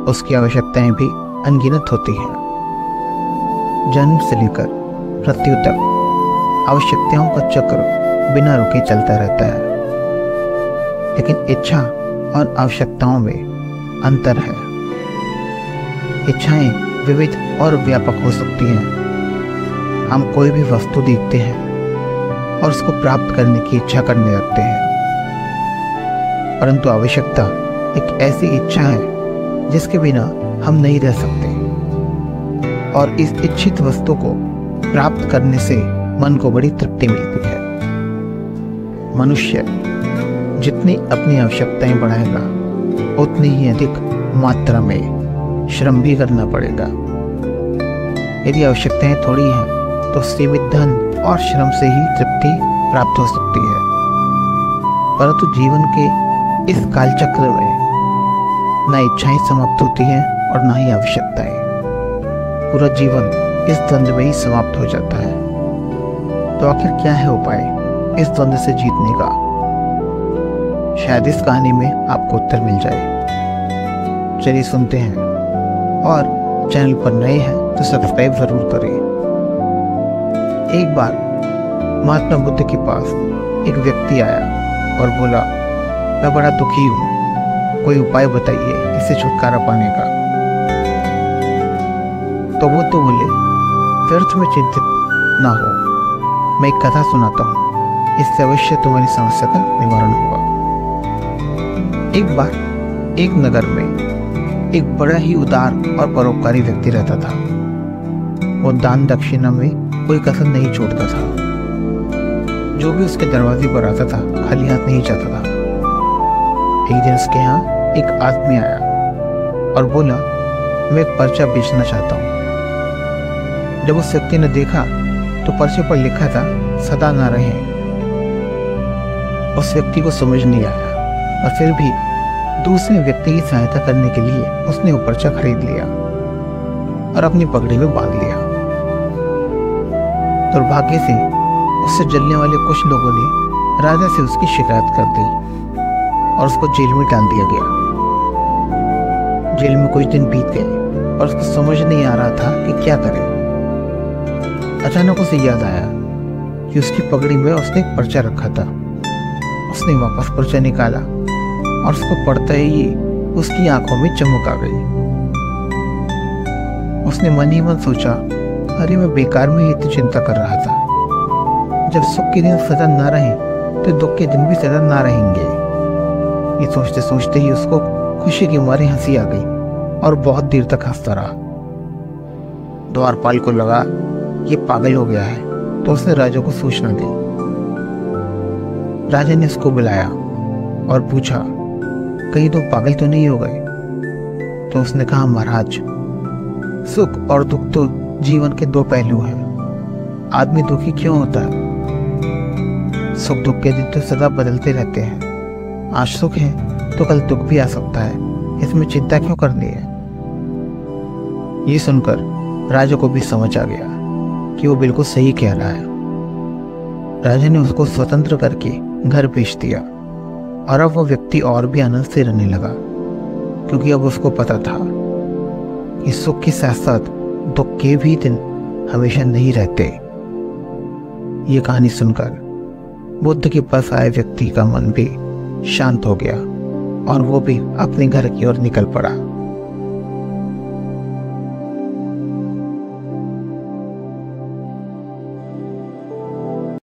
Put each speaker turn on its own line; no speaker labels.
उसकी आवश्यकताएं भी अनगिनत होती हैं। जन्म से लेकर मृत्यु तक आवश्यकताओं का चक्र बिना रुके चलता रहता है, लेकिन इच्छा और आवश्यकताओं में अंतर है। इच्छाएं विविध और व्यापक हो सकती हैं। हम कोई भी वस्तु देखते हैं और उसको प्राप्त करने की इच्छा करने लगते हैं, परंतु आवश्यकता एक ऐसी इच्छा है जिसके बिना हम नहीं रह सकते, और इस इच्छित वस्तु को प्राप्त करने से मन को बड़ी तृप्ति मिलती है। मनुष्य जितनी अपनी आवश्यकताएं बढ़ाएगा, उतनी ही अधिक मात्रा में श्रम भी करना पड़ेगा। यदि आवश्यकताएं थोड़ी हैं तो सीमित धन और श्रम से ही तृप्ति प्राप्त हो सकती है, परंतु जीवन के इस कालचक्र में न इच्छाएं समाप्त होती हैं और न ही आवश्यकताएं। पूरा जीवन इस द्वंद्व में ही समाप्त हो जाता है। तो आखिर क्या है उपाय इस द्वंद्व से जीतने का? शायद इस कहानी में आपको उत्तर मिल जाए। चलिए सुनते हैं, और चैनल पर नए हैं तो सब्सक्राइब जरूर करें। एक बार महात्मा बुद्ध के पास एक व्यक्ति आया और बोला, मैं बड़ा दुखी हूँ, कोई उपाय बताइए इससे छुटकारा पाने का। तो बुद्ध बोले, व्यर्थ में चिंतित ना हो, मैं एक कथा सुनाता हूँ, इससे अवश्य तुम्हारी समस्या का निवारण होगा। एक बार एक नगर में एक बड़ा ही उदार और परोपकारी व्यक्ति रहता था। वो दान दक्षिणा में कोई कसर नहीं छोड़ता था। जो भी उसके दरवाजे पर आता था खाली हाथ नहीं जाता था। एक दिन उसके यहाँ एक आदमी आया और बोला, मैं एक पर्चा बेचना चाहता हूँ। जब उस व्यक्ति ने देखा तो पर्चे पर लिखा था, सदा ना रहे। उस व्यक्ति को समझ नहीं आया, और फिर भी दूसरे व्यक्ति की सहायता करने के लिए उसने वो पर्चा खरीद लिया और अपनी पगड़ी में बांध लिया। दुर्भाग्य से उससे जलने वाले कुछ लोगों ने राजा से उसकी शिकायत कर दी और उसको जेल में डाल दिया गया। जेल में कुछ दिन बीत गए और उसको समझ नहीं आ रहा था कि क्या करे। अचानक उसे याद आया कि उसकी पगड़ी में उसने एक पर्चा रखा था। उसने वापस पर्चा निकाला और उसको पढ़ते ही उसकी आंखों में चमक आ गई। उसने मन ही मन सोचा, अरे मैं बेकार में ही इतनी चिंता कर रहा था। जब सुख के दिन सदा ना रहे तो दुख के दिन भी सदा ना रहेंगे। ये सोचते सोचते ही उसको खुशी के मारे हंसी आ गई और बहुत देर तक हंसता रहा। द्वारपाल को लगा ये पागल हो गया है, तो उसने राजा को सूचना दी। राजा ने उसको बुलाया और पूछा, कहीं तुम पागल तो नहीं हो गए? तो उसने कहा, महाराज, सुख और दुख तो जीवन के दो पहलू हैं। आदमी दुखी क्यों होता है? सुख दुख के दिन तो सदा बदलते रहते हैं। आज सुख है तो कल दुख भी आ सकता है, इसमें चिंता क्यों करनी है? ये सुनकर राजा को भी समझ आ गया कि वो बिल्कुल सही कह रहा है। राजा ने उसको स्वतंत्र करके घर भेज दिया, और अब वो व्यक्ति और भी आनंद से रहने लगा, क्योंकि अब उसको पता था कि सुख के साथ साथ दुख के भी दिन हमेशा नहीं रहते। ये कहानी सुनकर बुद्ध के पास आए व्यक्ति का मन भी शांत हो गया और वो भी अपने घर की ओर निकल पड़ा।